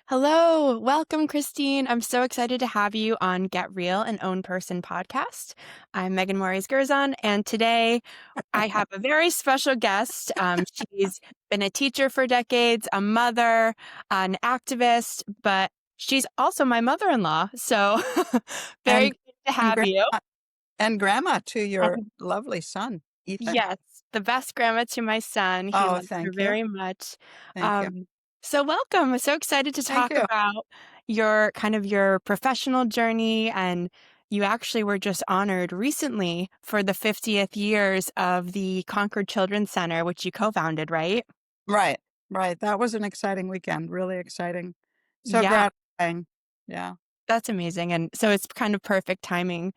Hello, welcome, Christine. I'm so excited to have you on Get Real, an Own Person podcast. I'm Megan Morris Gerzon, and today I have a very special guest. She's been a teacher for decades, a mother, an activist, but she's also my mother-in-law. So very And good to and have you. grandma and grandma to your And lovely son, Ethan. yes, the best grandma to my son. He Oh, loves her thank you. very much. Thank you. So welcome. I'm so excited to Thank talk you. about your professional journey. And you actually were just honored recently for the 50th years of the Concord Children's Center, which you co-founded, right? Right, right. That was an exciting weekend, really exciting. So Yeah, gratifying. Yeah. that's amazing. And so it's kind of perfect timing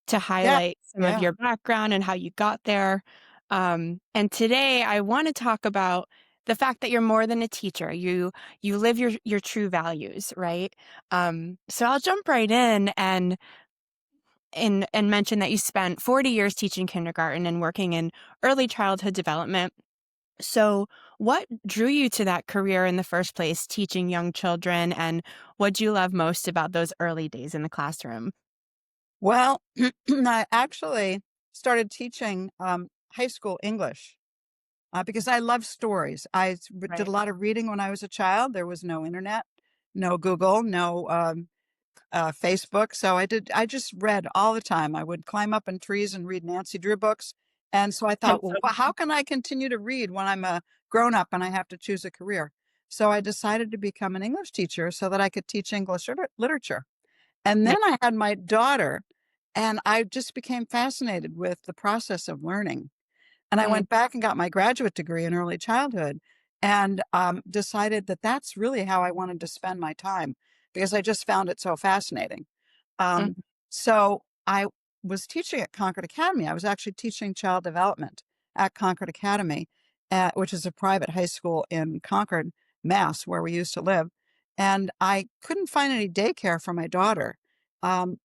to Yeah, highlight some of yeah. your background and how you got there. And today I want to talk about the fact that you're more than a teacher. You live your true values, right? So I'll jump right in and mention that you spent 40 years teaching kindergarten and working in early childhood development. So, what drew you to that career in the first place, teaching young children, and what do you love most about those early days in the classroom? Well, I actually started teaching, high school English, because I love stories. Did Right. a lot of reading when I was a child. There was no internet, no Google, no, Facebook. So I just read all the time. I would climb up in trees and read Nancy Drew books. And so I thought, That's well, so how can I continue to read when I'm a grown up and I have to choose a career? So I decided to become an English teacher so that I could teach English literature. And then nice. I had my daughter, and I just became fascinated with the process of learning. And I Mm, went back and got my graduate degree in early childhood and decided that that's really how I wanted to spend my time because I just found it so fascinating. Um, mhm. so I was teaching at Concord Academy. I was actually teaching child development at Concord Academy, which is a private high school in Concord, Mass, where we used to live. And I couldn't find any daycare for my daughter.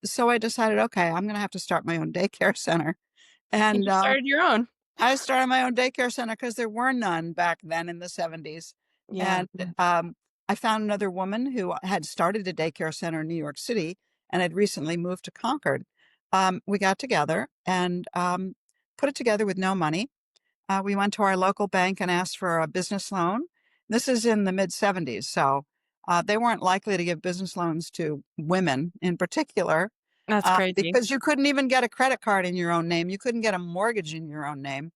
So I decided, okay, I'm going to have to start my own daycare center. And And you started your own. I started my own daycare center because there were none back then in the '70s, Yeah. and, I found another woman who had started a daycare center in New York City and had recently moved to Concord. We got together and, put it together with no money. We went to our local bank and asked for a business loan. This is in the mid-70s, so, they weren't likely to give business loans to women in particular, That's crazy. because you couldn't even get a credit card in your own name. You couldn't get a mortgage in your own name.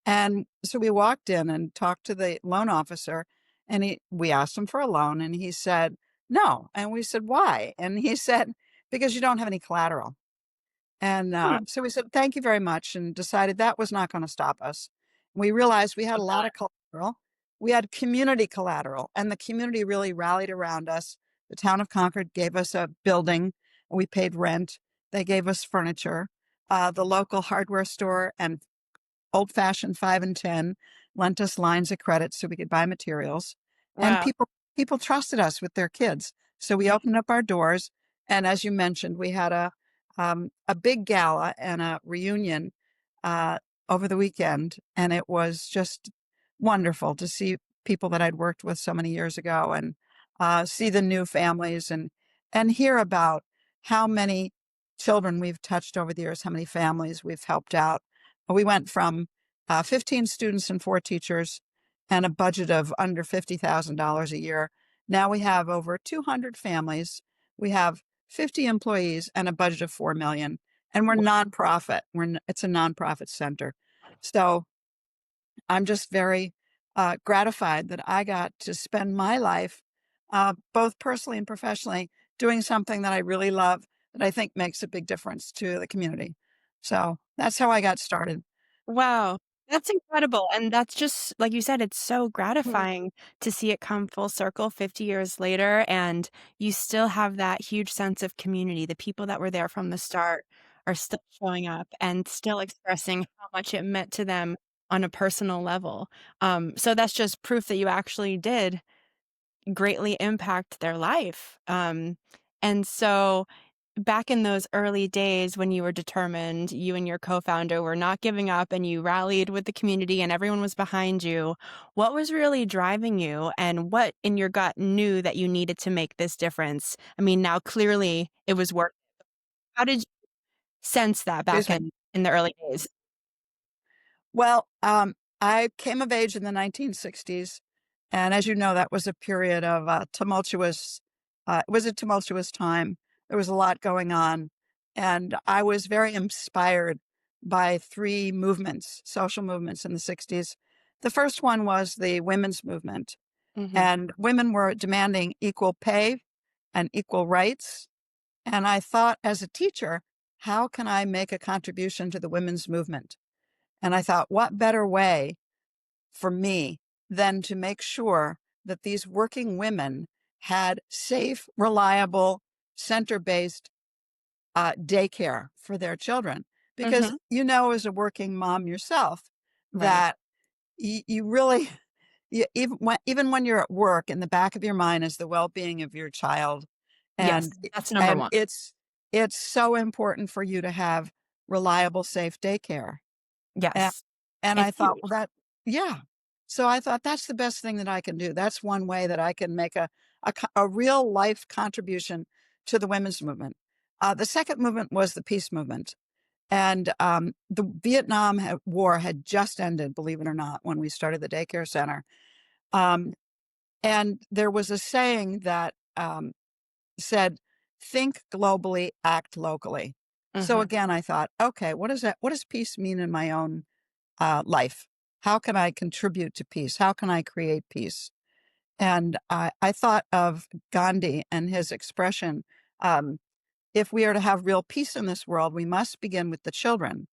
And so we walked in and talked to the loan officer, and we asked him for a loan, and he said, "No." And we said, "Why?" And he said, "Because you don't have any collateral." And Hmm. so we said, "Thank you very much," and decided that was not going to stop us. We realized we had a Love lot that. of collateral. We had community collateral, and the community really rallied around us. The town of Concord gave us a building. We paid rent. They gave us furniture. The local hardware store and old-fashioned 5 and 10, lent us lines of credit so we could buy materials, and Wow. people trusted us with their kids. So we Yeah. opened up our doors, and as you mentioned, we had a big gala and a reunion, uh, over the weekend, and it was just wonderful to see people that I'd worked with so many years ago and, see the new families and hear about how many children we've touched over the years, how many families we've helped out. We went from 15 students and 4 teachers and a budget of under $50,000 a year. Now we have over 200 families. We have 50 employees and a budget of 4 million. And we're nonprofit. It's a nonprofit center. So I'm just very gratified that I got to spend my life, both personally and professionally, doing something that I really love that I think makes a big difference to the community. So that's how I got started. Wow. That's incredible. And that's just, like you said, it's so Mhm. gratifying to see it come full circle 50 years later. And you still have that huge sense of community. The people that were there from the start are still showing up and still expressing how much it meant to them on a personal level. So that's just proof that you actually did greatly impact their life. And so back in those early days when you were determined, you and your co-founder were not giving up and you rallied with the community and everyone was behind you. What was really driving you and what in your gut knew that you needed to make this difference? I mean, now clearly it was work. How did you sense that Excuse back me. in the early days? Well, I came of age in the 1960s, and as you know, that was a period of tumultuous. It was a tumultuous time. There was a lot going on, and I was very inspired by three movements, social movements in the 60s. The first one was the women's movement, Mhm. and women were demanding equal pay and equal rights. And I thought, as a teacher, how can I make a contribution to the women's movement? And I thought, what better way for me than to make sure that these working women had safe, reliable, center-based daycare for their children? Because Mhm. you know, as a working mom yourself, Right. that you really, even when you're at work, in the back of your mind is the well-being of your child, Yes, and that's number and 1. it's so important for you to have reliable, safe daycare. And Yes. and I It's thought, huge. well, that yeah. So I thought that's the best thing that I can do. That's one way that I can make a real life contribution to the women's movement. The second movement was the peace movement. And the War had just ended, believe it or not, when we started the daycare center. Um, and there was a saying that said, think globally, act locally. So Mhm. again, I thought, okay, what does that? What does peace mean in my own life? How can I contribute to peace? How can I create peace? And I thought of Gandhi and his expression, um, if we are to have real peace in this world, we must begin with the children.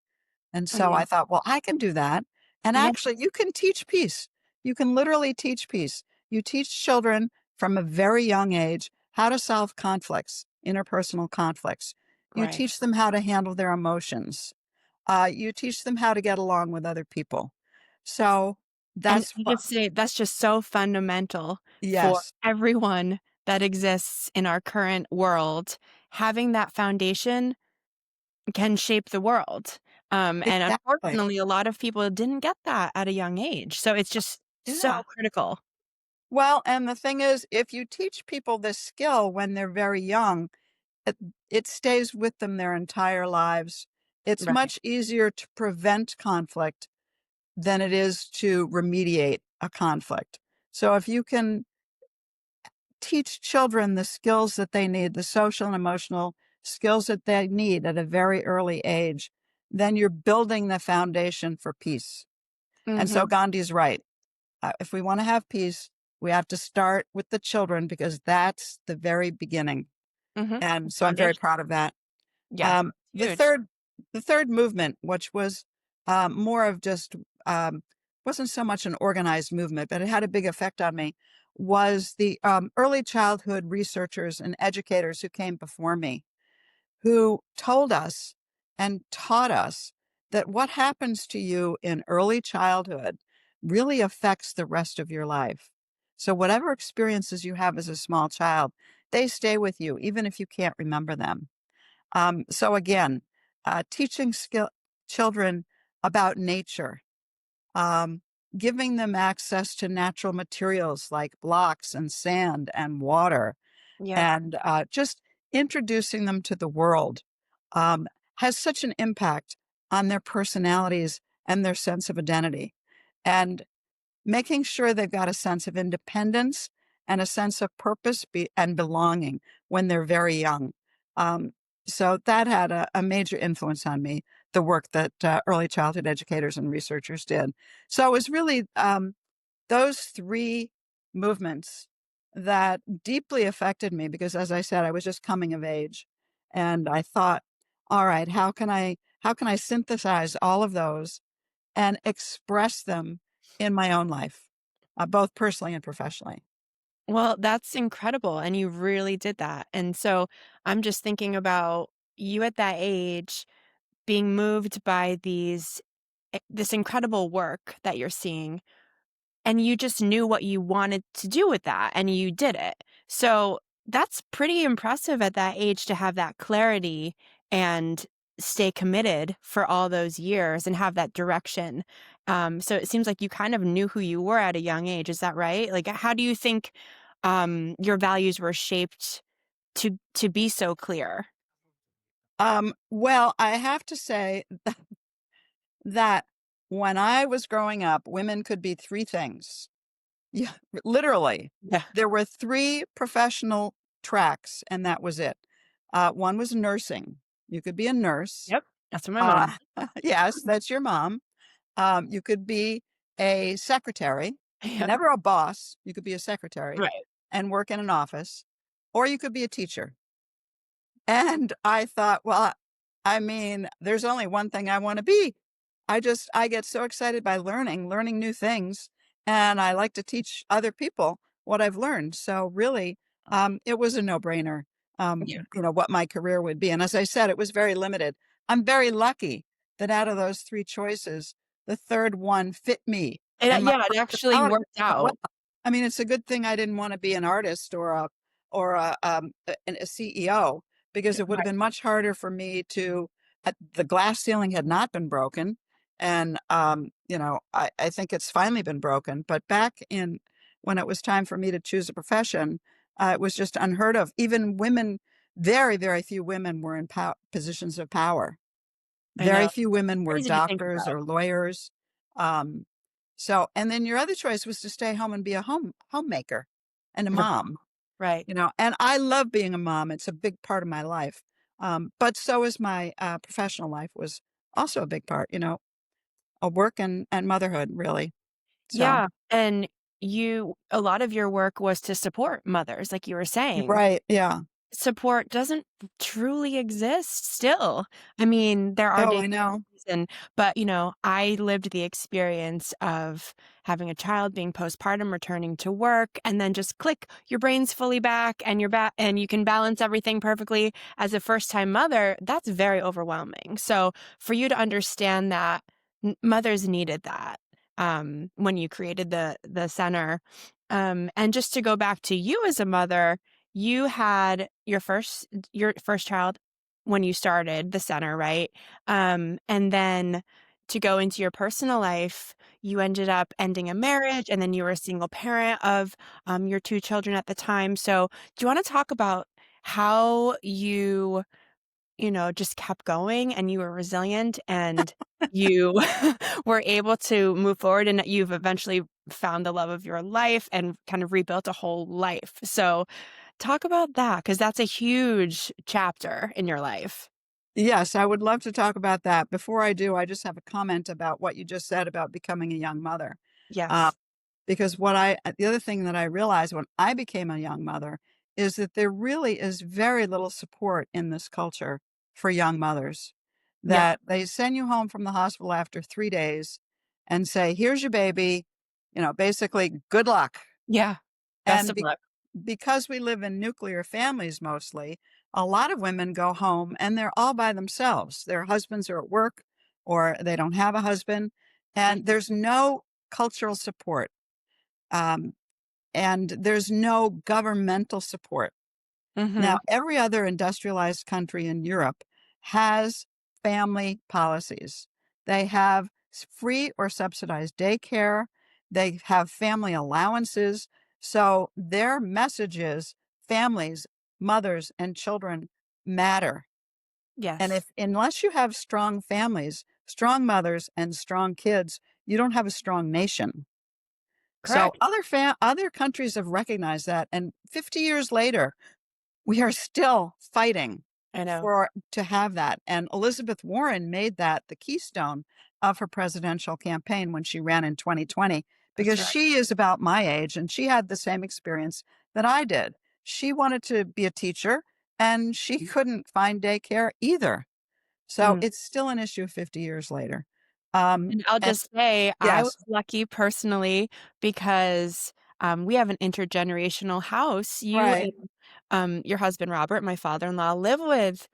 And so I Mhm. thought, well, I can do that. And Yeah. actually, you can teach peace. You can literally teach peace. You teach children from a very young age how to solve conflicts, interpersonal conflicts. You Right. teach them how to handle their emotions. You teach them how to get along with other people. So And that's I what, just say that's just so fundamental for yes, everyone that exists in our current world. Having that foundation can shape the world. And exactly. unfortunately, a lot of people didn't get that at a young age. So it's just so Yeah. critical. Well, and the thing is, if you teach people this skill when they're very young, it, it stays with them their entire lives. It's Right. much easier to prevent conflict than it is to remediate a conflict. So if you can teach children the skills that they need, the social and emotional skills that they need at a very early age, then you're building the foundation for peace. And so Mhm. Gandhi's right. If we want to have peace, we have to start with the children because that's the very beginning. Mhm. And so I'm very Foundation. proud of that. Yes. Um, the Huge. third, the third movement, which was more of just wasn't so much an organized movement, but it had a big effect on me, was the early childhood researchers and educators who came before me, who told us and taught us that what happens to you in early childhood really affects the rest of your life. So whatever experiences you have as a small child, they stay with you, even if you can't remember them. So again, teaching children about nature, um, giving them access to natural materials like blocks and sand and water, Yep. and just introducing them to the world um, has such an impact on their personalities and their sense of identity. And making sure they've got a sense of independence and a sense of purpose and belonging when they're very young. Um, so that had a major influence on me, the work that early childhood educators and researchers did. So it was really those three movements that deeply affected me because, as I said, I was just coming of age. And I thought, all right, how can I synthesize all of those and express them in my own life, both personally and professionally. Well, that's incredible, and you really did that, and so I'm just thinking about you at that age being moved by this incredible work that you're seeing, and you just knew what you wanted to do with that, and you did it. So That's pretty impressive at that age to have that clarity and stay committed for all those years and have that direction. So it seems like you kind of knew who you were at a young age. Is that right? Like, how do you think your values were shaped to be so clear? Well, I have to say that when I was growing up, women could be 3 things. Yeah, literally. Yeah. There were 3 professional tracks, and that was it. One was nursing. You could be a nurse. Yep. That's what my Uh, mom. yes, that's your mom. You could be a secretary, Yeah. never a boss. You could be a secretary Right. and work in an office, or you could be a teacher. And I thought, well, I mean, there's only one thing I wanna be. I get so excited by learning new things, and I like to teach other people what I've learned. So really, it was a no-brainer, Yeah. what my career would be. And as I said, it was very limited. I'm very lucky that out of those 3 choices, the 3rd one fit me and my Yeah, it actually personality worked so well. out. I mean, it's a good thing I didn't wanna be an artist or a CEO because it would have Right. been much harder for me to the glass ceiling had not been broken, and, I think it's finally been broken, but back in when it was time for me to choose a profession, it was just unheard of. Even women very, very few women were in positions of power. I Very know. few women were Crazy to think doctors about. or lawyers. Um, and then your other choice was to stay home and be a homemaker and a Right. mom. Right. And I love being a mom, it's a big part of my life, but so is my, professional life was also a big part, a work and motherhood, really, so Yeah, and a lot of your work was to support mothers, like you were saying. right, yeah. Support doesn't truly exist still. I mean, there are Oh, days I know. and but, I lived the experience of having a child, being postpartum, returning to work, and then just click, your brain's fully back and you're back and you can balance everything perfectly. As a first-time mother, that's very overwhelming. So, for you to understand that mothers needed that, when you created the center, and just to go back to you as a mother, you had your first child when you started the center, right? And then to go into your personal life, you ended up ending a marriage, and then you were a single parent of, your 2 children at the time. So, do you wanna talk about how you just kept going and you were resilient and you were able to move forward and that you've eventually found the love of your life and kind of rebuilt a whole life. So talk about that because that's a huge chapter in your life. Yes, I would love to talk about that. Before I do, I just have a comment about what you just said about becoming a young mother. Uh, Yes. because the other thing that I realized when I became a young mother is that there really is very little support in this culture for young mothers. Yeah. That they send you home from the hospital after 3 days and say, here's your baby, basically, good luck. Yeah. Best And of luck. because we live in nuclear families mostly, a lot of women go home and they're all by themselves. Their husbands are at work or they don't have a husband, and Mhm. there's no cultural support. Um, and there's no governmental support. Now, Mhm. every other industrialized country in Europe has family policies. They have free or subsidized daycare. They have family allowances. So their message is families, mothers, and children matter. And Yes. if unless you have strong families, strong mothers, and strong kids, you don't have a strong nation. So Correct. other countries have recognized that, and 50 years later, we are still fighting I know. for to have that, and Elizabeth Warren made that the keystone of her presidential campaign when she ran in 2020, That's because right. she is about my age, and she had the same experience that I did. She wanted to be a teacher, and she couldn't find daycare either. So Mm. it's still an issue 50 years later. And I'll And just say I was yes, lucky personally because, we have an intergenerational house. You right. and, your husband, Robert, my father-in-law, live with.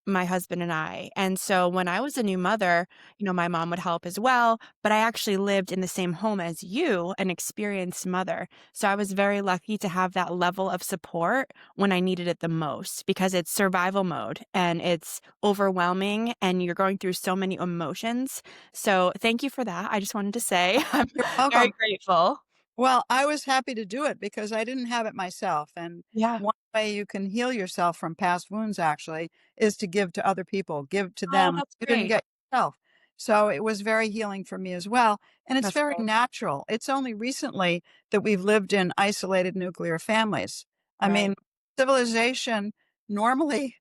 my husband and I. And so when I was a new mother, my mom would help as well, but I actually lived in the same home as you, an experienced mother. So I was very lucky to have that level of support when I needed it the most because it's survival mode and it's overwhelming and you're going through so many emotions. So thank you for that. I just wanted to say I'm You're very welcome. grateful. Well, I was happy to do it because I didn't have it myself, and Yeah. one way you can heal yourself from past wounds actually is to give to other people, give to Oh, them that's you didn't great. get yourself. So it was very healing for me as well, and it's That's very great. natural. It's only recently that we've lived in isolated nuclear families. I Right. mean, civilization normally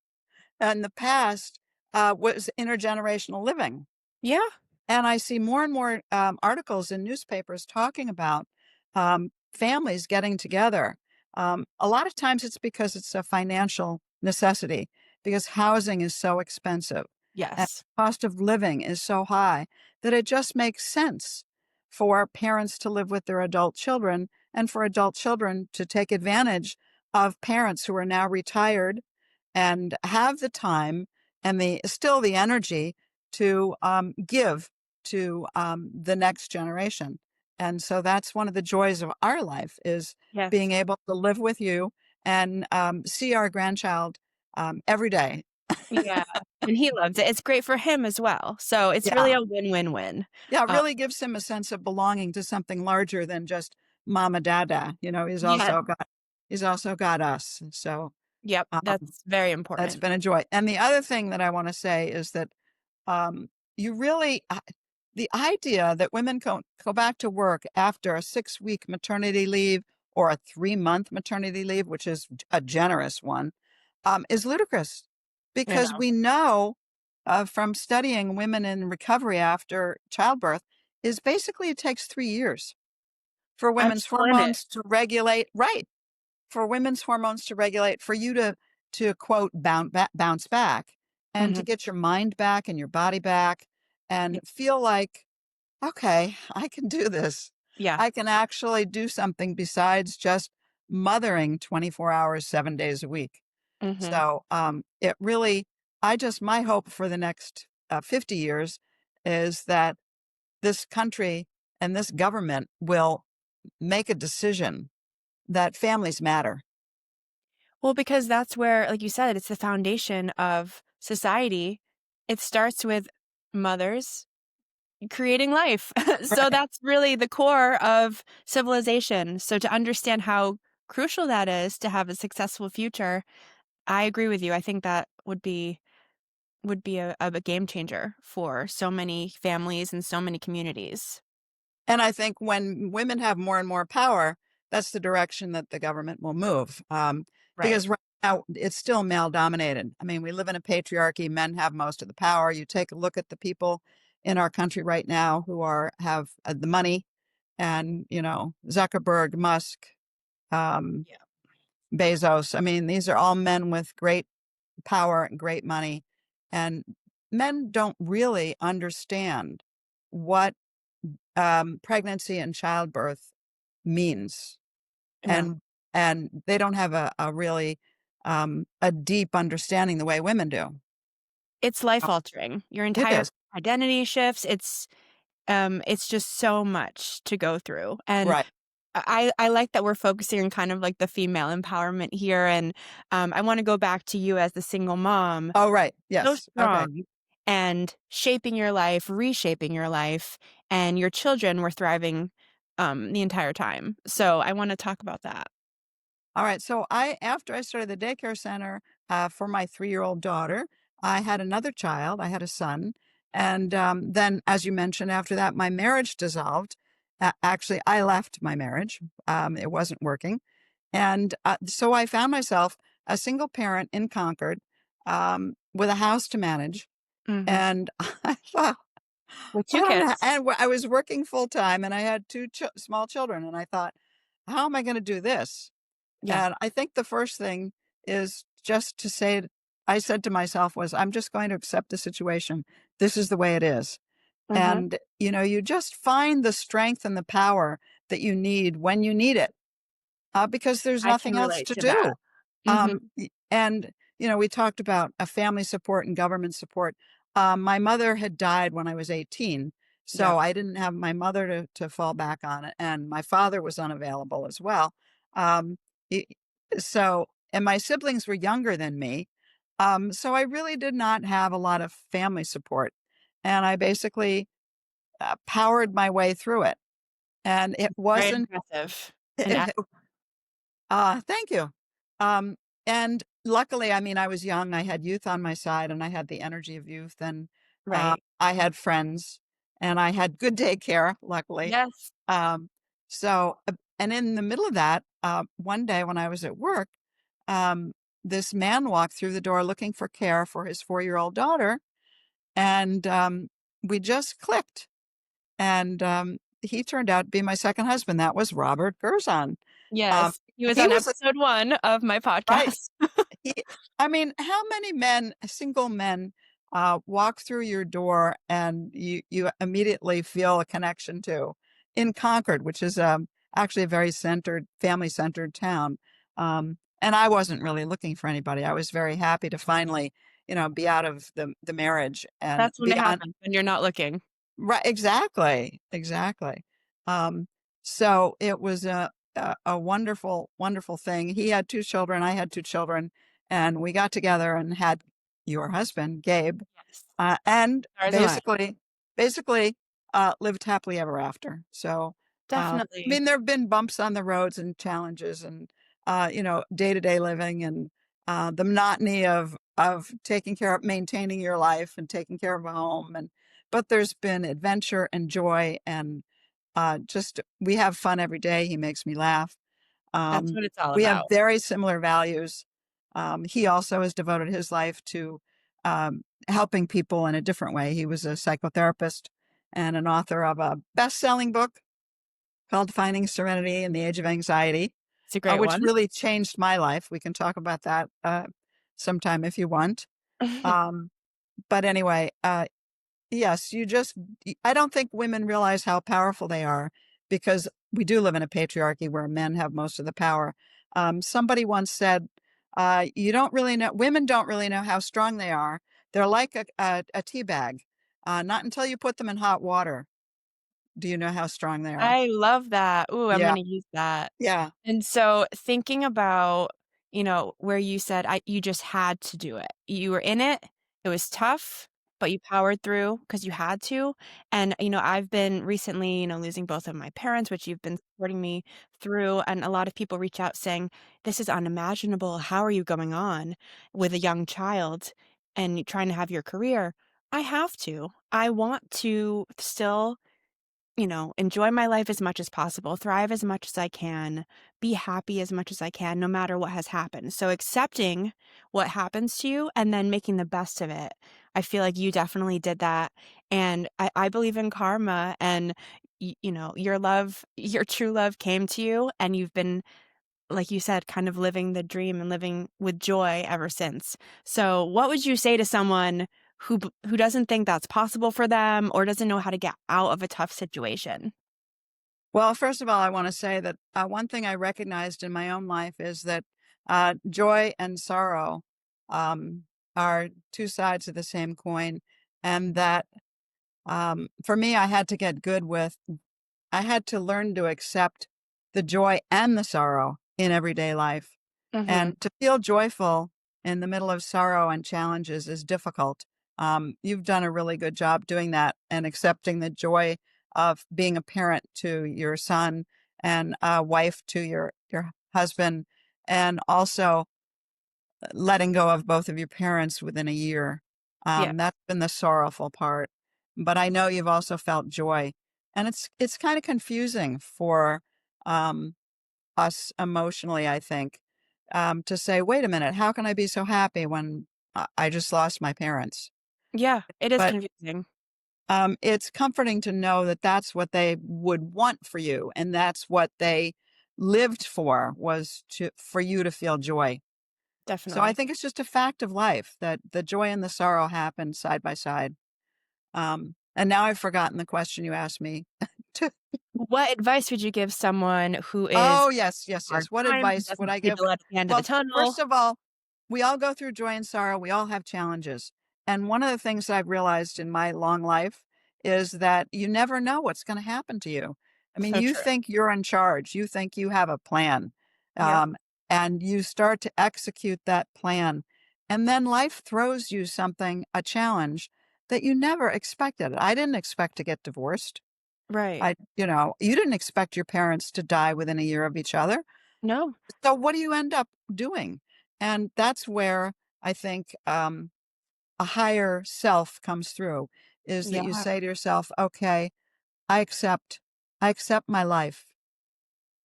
in the past, was intergenerational living. Yeah. And I see more and more articles in newspapers talking about families getting together. A lot of times it's because it's a financial necessity, because housing is so expensive and Yes. cost of living is so high that it just makes sense for parents to live with their adult children and for adult children to take advantage of parents who are now retired and have the time and the energy to give to the next generation. And so that's one of the joys of our life is Yes. being able to live with you and see our grandchild every day. Yeah, and he loves it. It's great for him as well. So it's really Yeah. a win-win-win. Yeah. It Uh, really gives him a sense of belonging to something larger than just mama dada. yes. He's also got us. So Yep, um, that's very that's important. been a joy. And the other thing that I want to say is that you really the idea that women go back to work after a 6-week maternity leave or a 3-month maternity leave, which is a generous one, is ludicrous You because know, we know from studying women in recovery after childbirth is basically it takes 3 years for I'm women's still in it. hormones to regulate. Right, for women's hormones to regulate, for you to quote bounce back, and to Mhm. get your mind back and your body back, Y and feel like, okay, I can do this. yeah. I can actually do something besides just mothering 24 hours, 7 days a week. Mhm. So it really, my hope for the next 50 years is that this country and this government will make a decision that families matter. Well, because that's where, like you said, it's the foundation of society. It starts with mothers creating life. So Right. that's really the core of civilization. So to understand how crucial that is to have a successful future, I agree with you. I think that would be a game changer for so many families and so many communities. And I think when women have more and more power, that's the direction that the government will move. Right. Because right now it's still male dominated. I mean, we live in a patriarchy. Men have most of the power. You take a look at the people in our country right now who have the money, and Zuckerberg, Musk, um, Yeah. Bezos. I mean, these are all men with great power and great money, and men don't really understand what pregnancy and childbirth means, No. and they don't have a really a deep understanding the way women do. It's life altering. Your It entire is identity shifts. It's just so much to go through. And right. I like that we're focusing on kind of like the female empowerment here. And I want to go back to you as the single mom, Oh, right. so Yes. Okay. strong and shaping your life, reshaping your life, and your children were thriving the entire time. So I want to talk about that. All right. So after I started the daycare center for my 3-year-old daughter, I had another child. I had a son, and then, as you mentioned, after that, my marriage dissolved. Actually, I left my marriage. It wasn't working. And so I found myself a single parent in Concord with a house to manage. Hmm. And I thought, With two I don't know. kids. And I was working full time and I had two small children. And I thought, how am I going to do this? Yeah. And I think the first thing is just to say, I said to myself, was, I'm just going to accept the situation. This is the way it is. Hmm. And, you just find the strength and the power that you need when you need it because there's I can nothing else relate to to that. do. Hmm. And, we talked about a family support and government support. My mother had died when I was 18, Yep. so I didn't have my mother to fall back on, and my father was unavailable as well. Um, y- and my siblings were younger than me, so I really did not have a lot of family support, and I basically powered my way through it. And it Very wasn't. impressive. And ad Thank you. Um, and luckily, I mean, I was young, I had youth on my side, and I had the energy of youth, and, right. I had friends, and I had good daycare, luckily. Yes. Um, and in the middle of that, one day when I was at work, um, this man walked through the door looking for care for his 4-year-old daughter, and, we just clicked, and, he turned out to be my second husband. That was Robert Gerzon. Um, Yes. He was he on was a episode 1 of my right. podcast. He I mean, how many men, single men, walk through your door and you immediately feel a connection to? In Concord, which is, actually a very family-centered town, and I wasn't really looking for anybody. I was very happy to finally, be out of the marriage and That's when be it on. happens, when you're not looking. Right, exactly, exactly. Um, so it was a wonderful, wonderful thing. He had 2 children, I had 2 children, and we got together and had your husband, Gabe, Yes. and Stars align. basically, lived happily ever after. So, I Definitely. mean, there have been bumps on the roads and challenges and, day-to-day living and, the monotony of taking care of maintaining your life and taking care of a home, but there's been adventure and joy and, just we have fun every day. He makes me laugh. That's Um, what it's all we have about. very similar values. He also has devoted his life to helping people in a different way. He was a psychotherapist and an author of a best-selling book called Finding Serenity in the Age of Anxiety, It's a great which one. really changed my life. We can talk about that sometime if you want. Um, but anyway, yes, I don't think women realize how powerful they are because we do live in a patriarchy where men have most of the power. Somebody once said, you don't really know, women don't really know how strong they are. They're like a tea bag. Not until you put them in hot water do you know how strong they are. I love that. Ooh, I'm Yeah. gonna use that. Yeah. And so thinking about, where you said you just had to do it. You were in it. It was tough, but you powered through because you had to. And, I've been recently, losing both of my parents, which you've been supporting me through. And a lot of people reach out saying, this is unimaginable. How are you going on with a young child and trying to have your career? I have to. I want to still enjoy my life as much as possible, thrive as much as I can, be happy as much as I can, no matter what has happened. So accepting what happens to you and then making the best of it. I feel like you definitely did that. And I believe in karma and your love, your true love came to you and you've been, like you said, kind of living the dream and living with joy ever since. So what would you say to someone who doesn't think that's possible for them or doesn't know how to get out of a tough situation? Well, first of all, I want to say that one thing I recognized in my own life is that joy and sorrow um, are 2 sides of the same coin, and that for me, I had to learn to accept the joy and the sorrow in everyday life. Mhm. And to feel joyful in the middle of sorrow and challenges is difficult. You've done a really good job doing that and accepting the joy of being a parent to your son and a wife to your husband, and also letting go of both of your parents within a year. Yeah. That's been the sorrowful part. But I know you've also felt joy. And it's kind of confusing for um, us emotionally, I think, to say, wait a minute, how can I be so happy when I just lost my parents? Yeah, it is But confusing. it's comforting to know that that's what they would want for you. And that's what they lived for, was for you to feel joy. So I Definitely. think it's just a fact of life that the joy and the sorrow happen side by side. And now I've forgotten the question you asked me. What advice would you give someone who is Oh, yes, yes, hard yes. What times, advice would doesn't I see give? the light at the end of the Well, tunnel? first of all, we all go through joy and sorrow. We all have challenges. And one of the things I've realized in my long life is that you never know what's going to happen to you. I mean, So you true. think you're in charge, you think you have a plan, Yep. um, and you start to execute that plan. And then life throws you something, a challenge that you never expected. I didn't expect to get divorced. Right. You didn't expect your parents to die within a year of each other. No. So what do you end up doing? And that's where I think a higher self comes through is that you Yeah. say to yourself, okay, I accept, I accept my life.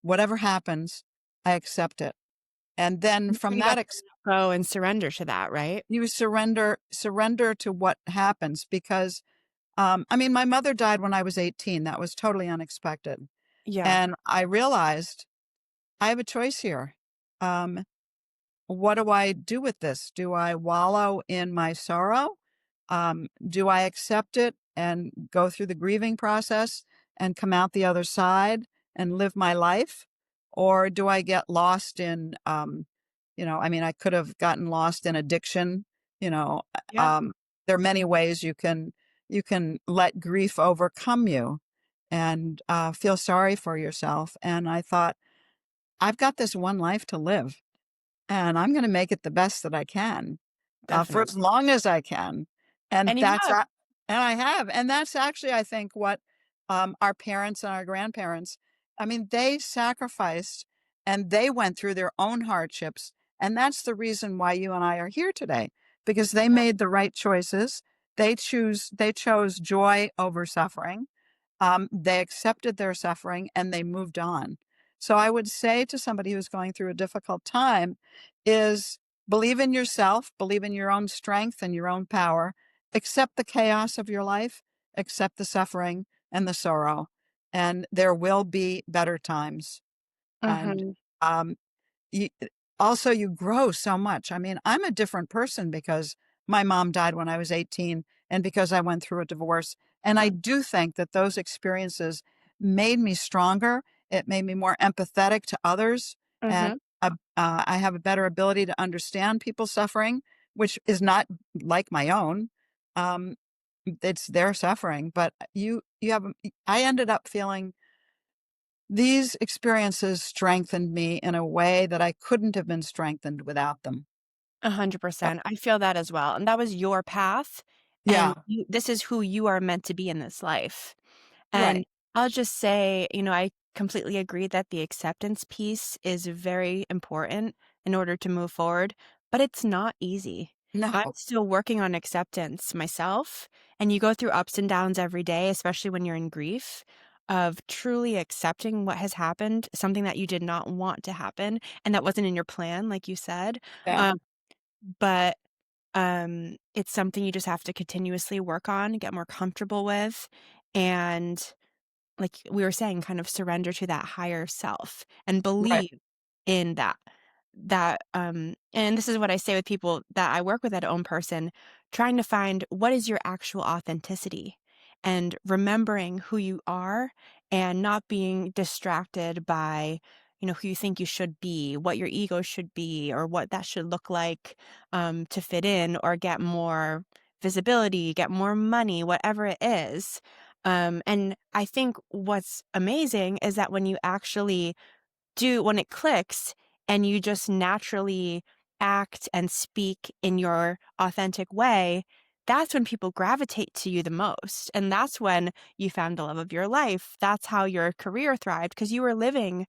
Whatever happens, I accept it. And then from You got that, to go and surrender to that, right? you surrender to what happens because, I mean, my mother died when I was 18. That was totally unexpected. Yeah. And I realized I have a choice here. Um, What do I do with this? Do I wallow in my sorrow? Do I accept it and go through the grieving process and come out the other side and live my life? Or do I get lost in, I mean, I could have gotten lost in addiction. You know, Yeah. um, there are many ways you can let grief overcome you and feel sorry for yourself. And I thought, I've got this one life to live and I'm gonna make it the best that I can, for Definitely. as long as I can, and And you that's have. a and I have, and that's actually, I think, what, our parents and our grandparents I mean, they sacrificed, and they went through their own hardships, and that's the reason why you and I are here today, because they made the right choices. They chose joy over suffering. They accepted their suffering and they moved on. So I would say to somebody who's going through a difficult time is believe in yourself, believe in your own strength and your own power, accept the chaos of your life, accept the suffering and the sorrow, and there will be better times. And Mhm. um, you also, you grow so much. I mean, I'm a different person because my mom died when I was 18 and because I went through a divorce, and I Mm, do think that those experiences made me stronger. It made me more empathetic to others, and, mhm. I have a better ability to understand people's suffering, which is not like my own. Um, it's their suffering, but you have I ended up feeling these experiences strengthened me in a way that I couldn't have been strengthened without them. Uh, 100%. I feel that as well, and that was your path, and yeah, this is who you are meant to be in this life. And right. I'll just say, I completely agree that the acceptance piece is very important in order to move forward, but it's not easy. I'm No, still working on acceptance myself, and you go through ups and downs every day, especially when you're in grief, of truly accepting what has happened, something that you did not want to happen and that wasn't in your plan, like you said. yeah, Um, but it's something you just have to continuously work on, get more comfortable with, and like we were saying, kind of surrender to that higher self and right, believe in and this is what I say with people that I work with at Own Person, trying to find what is your actual authenticity and remembering who you are and not being distracted by, who you think you should be, what your ego should be, or what that should look like to fit in or get more visibility, get more money, whatever it is. And I think what's amazing is that when you actually when it clicks and you just naturally act and speak in your authentic way, that's when people gravitate to you the most. And that's when you found the love of your life. That's how your career thrived because you were living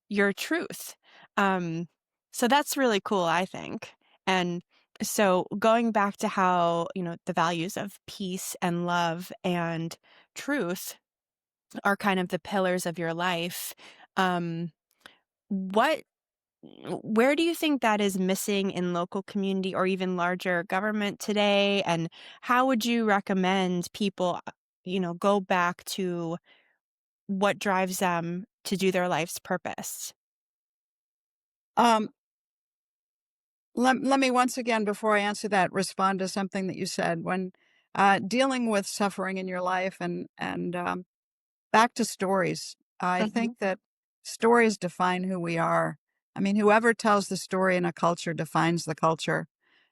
your truth. Um, so that's really cool, I think. And so going back to how, the values of peace and love and truth are kind of the pillars of your life. Um, what where do you think that is missing in local community or even larger government today? And how would you recommend people, go back to what drives them to do their life's purpose? um, let me once again, before I answer that, respond to something that you said when, dealing with suffering in your life and back to stories. I Mhm. think that stories define who we are. I mean, whoever tells the story in a culture defines the culture.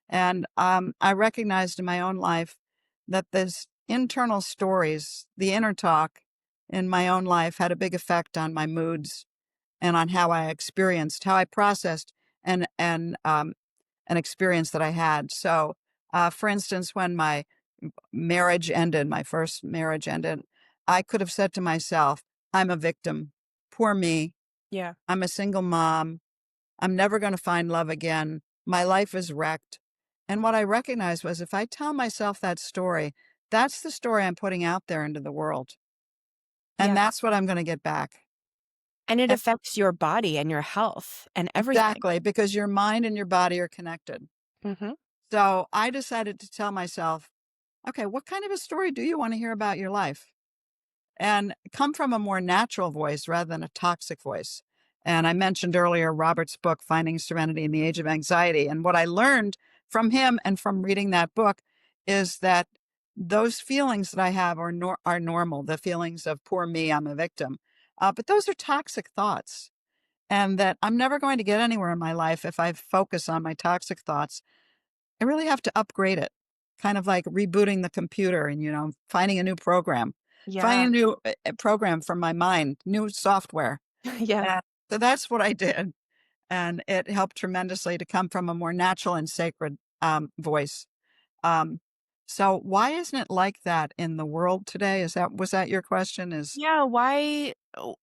And I recognized in my own life that this internal stories, the inner talk in my own life had a big effect on my moods and on how I experienced, how I processed an experience that I had. So, for instance, when my marriage ended, my first marriage ended, I could have said to myself, I'm a victim. Poor me. Yeah. I'm a single mom. I'm never going to find love again. My life is wrecked. And what I recognized was if I tell myself that story, that's the story I'm putting out there into the world. And Yeah. that's what I'm going to get back. And it And affects your body and your health and everything. exactly, because your mind and your body are connected. Mhm. So I decided to tell myself, okay, what kind of a story do you want to hear about your life? And come from a more natural voice rather than a toxic voice. And I mentioned earlier Robert's book, Finding Serenity in the Age of Anxiety. And what I learned from him and from reading that book is that those feelings that I have are normal, the feelings of poor me, I'm a victim. But those are toxic thoughts. And that I'm never going to get anywhere in my life if I focus on my toxic thoughts. I really have to upgrade it, kind of like rebooting the computer and, finding a new program, Yeah. finding a new program from my mind, new software. Yeah. And so that's what I did. And it helped tremendously to come from a more natural and sacred voice. Um, so why isn't it like that in the world today? Was that your question? Yeah, why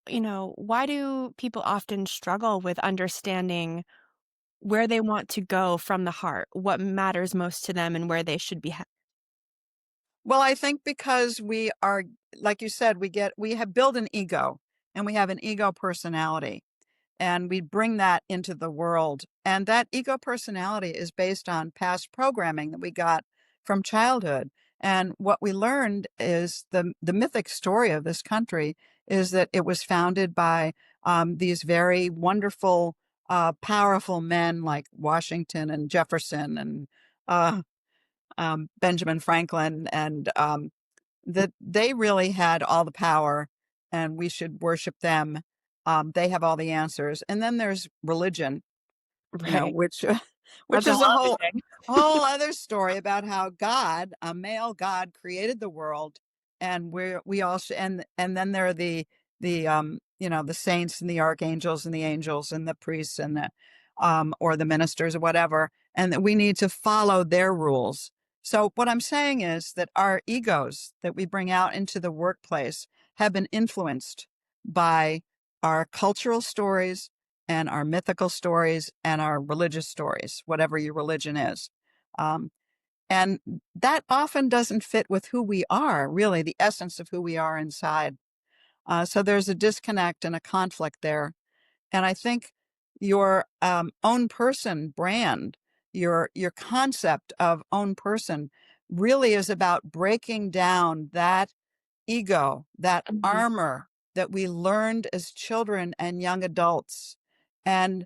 why do people often struggle with understanding where they want to go from the heart, what matters most to them and where they should be Well, I think because we are, like you said, we have built an ego and we have an ego personality. And we bring that into the world. And that ego personality is based on past programming that we got from childhood. And what we learned is the mythic story of this country is that it was founded by these very wonderful, powerful men like Washington and Jefferson and uh, Benjamin Franklin, and that they really had all the power and we should worship them. They have all the answers. And then there's religion, right. which which That's a is whole a other whole thing. other story about how God, a male God, created the world, and we also and then there are the saints and the archangels and the angels and the priests and the or the ministers or whatever, and that we need to follow their rules. So what I'm saying is that our egos that we bring out into the workplace have been influenced by our cultural stories and our mythical stories and our religious stories, whatever your religion is. Um, and that often doesn't fit with who we are, really, the essence of who we are inside. So there's a disconnect and a conflict there. And I think your own person brand, your concept of own person really is about breaking down that ego, that Mhm. armor that we learned as children and young adults, and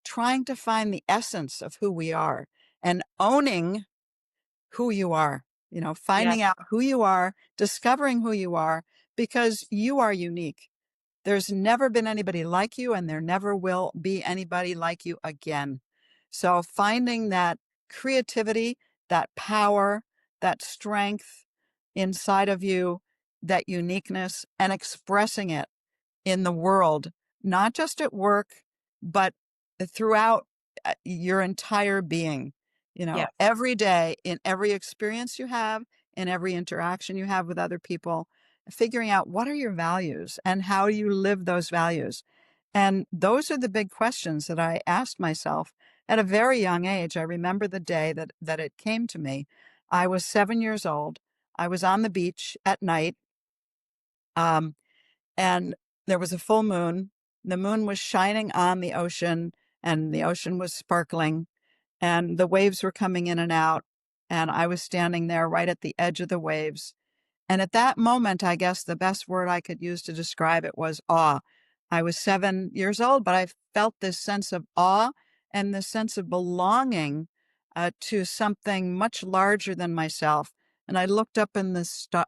trying to find the essence of who we are and owning who you are, Yeah. finding out who you are, discovering who you are, because you are unique. There's never been anybody like you, and there never will be anybody like you again. So finding that creativity, that power, that strength inside of you, that uniqueness, and expressing it in the world, not just at work, but throughout your entire being, Yes. every day, in every experience you have, in every interaction you have with other people, figuring out what are your values and how do you live those values. And those are the big questions that I asked myself at a very young age. I remember the day that it came to me. I was 7 years old. I was on the beach at night. Um, and there was a full moon. The moon was shining on the ocean, and the ocean was sparkling, and the waves were coming in and out. And I was standing there right at the edge of the waves. And at that moment, I guess the best word I could use to describe it was awe. I was 7 years old, but I felt this sense of awe and this sense of belonging to something much larger than myself. And I looked up in the sky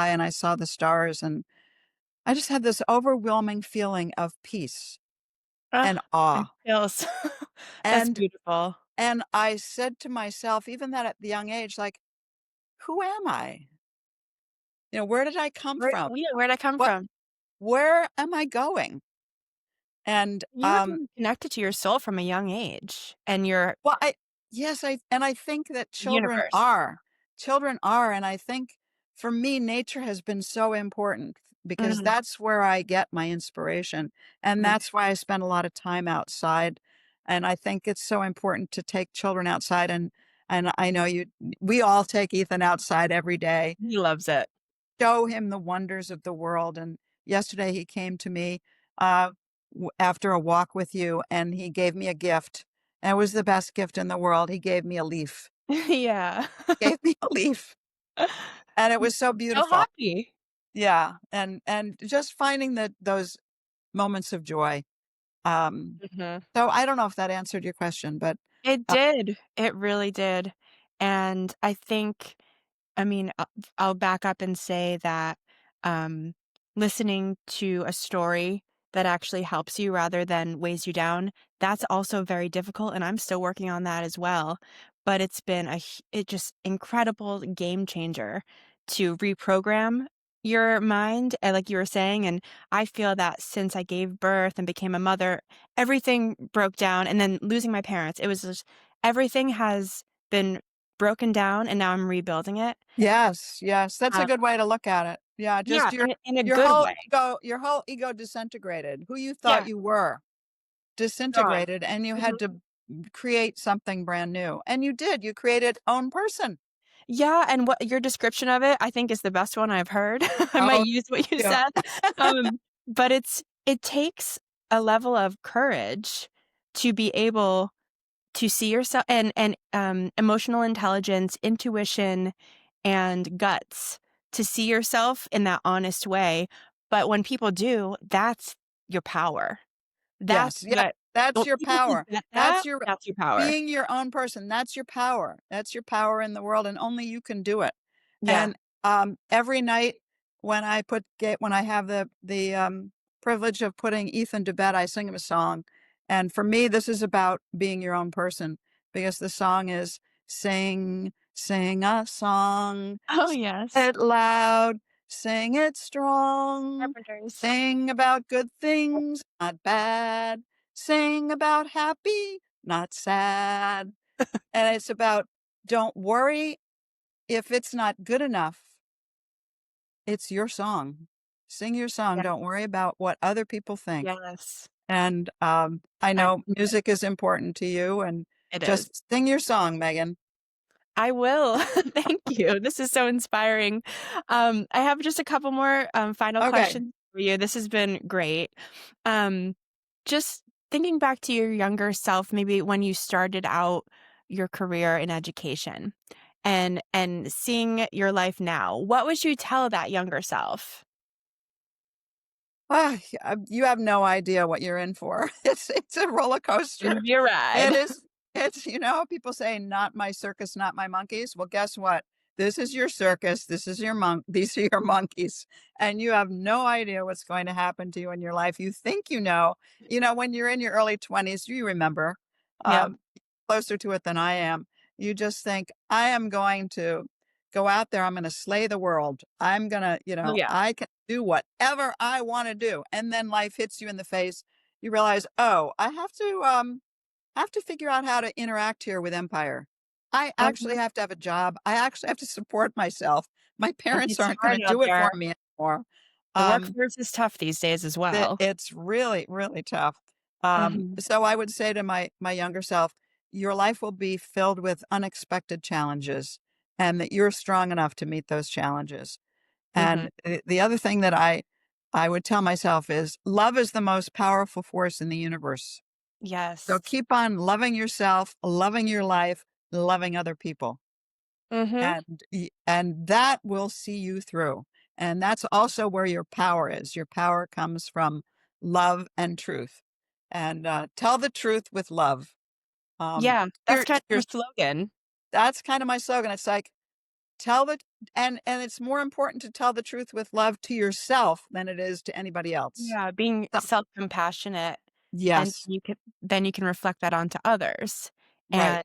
and I saw the stars, and I just had this overwhelming feeling of peace. Ugh, and it awe. feels that's And beautiful. and I said to myself, even that at the young age, like, who am I? Where did I come from? Where'd I come What from? where am I going? And You were being connected to your soul from a young age and your well, I think that universe. children are, and I think for me, nature has been so important because Mhm. that's where I get my inspiration, and Yeah. that's why I spend a lot of time outside. And I think it's so important to take children outside, and I know we all take Ethan outside every day, He loves it. show him the wonders of the world. And yesterday he came to me uh, after a walk with you, and he gave me a gift. And it was the best gift in the world. He gave me a leaf. Yeah. Gave me a leaf, and it was so So beautiful. happy. Yeah, and just finding those moments of joy. Um, Mhm. so I don't know if that answered your question, but It uh, did. It really did. And I think I mean, I'll back up and say that, um, listening to a story that actually helps you rather than weighs you down, that's also very difficult, and I'm still working on that as well. But it's been it just incredible game changer to reprogram your mind, like you were saying, and I feel that since I gave birth and became a mother, everything broke down, and then losing my parents, it was just everything has been broken down, and now I'm rebuilding it. yes, yes, that's a Uh, good way to look at it. Yeah, yeah, just in a good way. your whole ego disintegrated. Who you thought Yeah, you were gone. disintegrated, and you Mhm. had to create something brand new. And you did. You created own person. Yeah, and what your description of it, I think, is the best one I've heard. I might Oh, use what you yeah. said. But it takes a level of courage to be able to see yourself and emotional intelligence, intuition, and guts to see yourself in that honest way. But when people do, that's your power. That's Yes, yeah, what that's when your people can power. get That's that, your that's your power. being your own person. That's your power. That's your power in the world, and only you can do it. Yeah. And every night when I have the privilege of putting Ethan to bed, I sing him a song. And for me, this is about being your own person because the song is sing a song, Oh, sing yes. it loud, sing it strong. Carpenters. Sing about good things, not bad. Sing about happy, not sad. And it's about don't worry if it's not good enough. It's your song. Sing your song. Yeah. Don't worry about what other people think. Yes. And I I know music is important to you, and it is. just sing your song, Megan. I will. Thank you. This is so inspiring. I have just a couple more, final Okay. questions for you. This has been great. Um, just thinking back to your younger self, maybe when you started out your career in education and seeing your life now, what would you tell that younger self? You have no idea what you're in for. It's a roller Gonna coaster. be a ride. It is it's people say not my circus, not my monkeys. Well, guess what? This is your circus. This is your these are your monkeys. And you have no idea what's going to happen to you in your life. You think you know. When you're in your early 20s, you remember Yeah. um, closer to it than I am. You just think, I am going to go out there. I'm going to slay the world. I'm going to, Oh, yeah. I can do whatever I want to do. And then life hits you in the face. You realize, oh, I have to figure out how to interact here with Empire. I actually Mhm. have to have a job. I actually have to support myself. My And parents it's aren't going hard to out do it there. for me anymore. The Um, workforce is tough these days as well. it's really, really tough. Mhm. So I would say to my younger self, your life will be filled with unexpected challenges, and that you're strong enough to meet those challenges. Mhm. And the other thing that I would tell myself is love is the most powerful force in the universe. So Yes. keep on loving yourself, loving your life, loving other people. Mhm. And that will see you through. And that's also where your power is. Your power comes from love and truth. And tell the truth with love. Yeah, that's kind of Your your slogan. That's kind of my slogan. It's like tell the and it's more important to tell the truth with love to yourself than it is to anybody else. Yeah, being So self-compassionate. and Yes. you can reflect that onto others. Right. And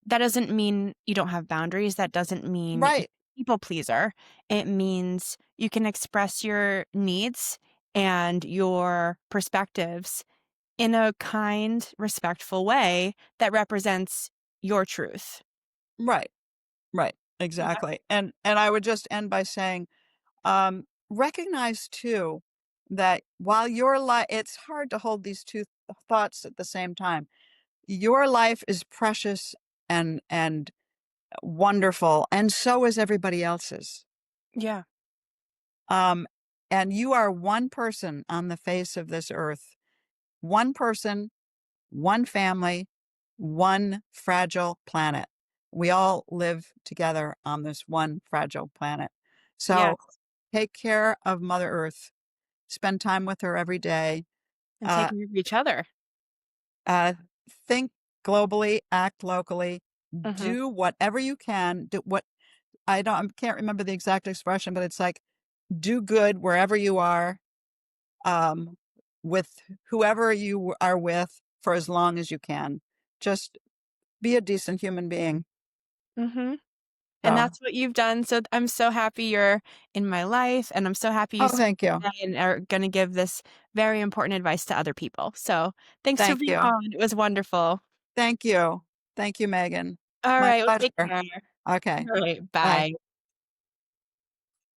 that doesn't mean you don't have boundaries, that doesn't mean you're Right. a people pleaser. It means you can express your needs and your perspectives in a kind, respectful way that represents your truth. Right. Right. Yeah. Exactly. And I would just end by saying, recognize too that while your life, it's hard to hold these two thoughts at the same time. Your life is precious and wonderful, and so is everybody else's. Yeah. Um, and you are one person on the face of this earth, one person, one family, one fragile planet. We all live together on this one fragile planet. So Yes. take care of Mother Earth. Spend time with her every day. And take Uh, care of each other. uh, think globally, act locally, Mhm. do whatever you can. Do what I can't remember the exact expression, but it's like do good wherever you are, um, with whoever you are with for as long as you can. Just be a decent human being. Mhm. And So, that's what you've done, so I'm so happy you're in my life, and I'm so happy you oh, spoke thank you. today and are gonna give this very important advice to other people. So, thanks for Thank being you. on, it was wonderful. Thank you. Thank you, Megan. My Alright, well, take pleasure. care. Okay. Alright, Bye. bye.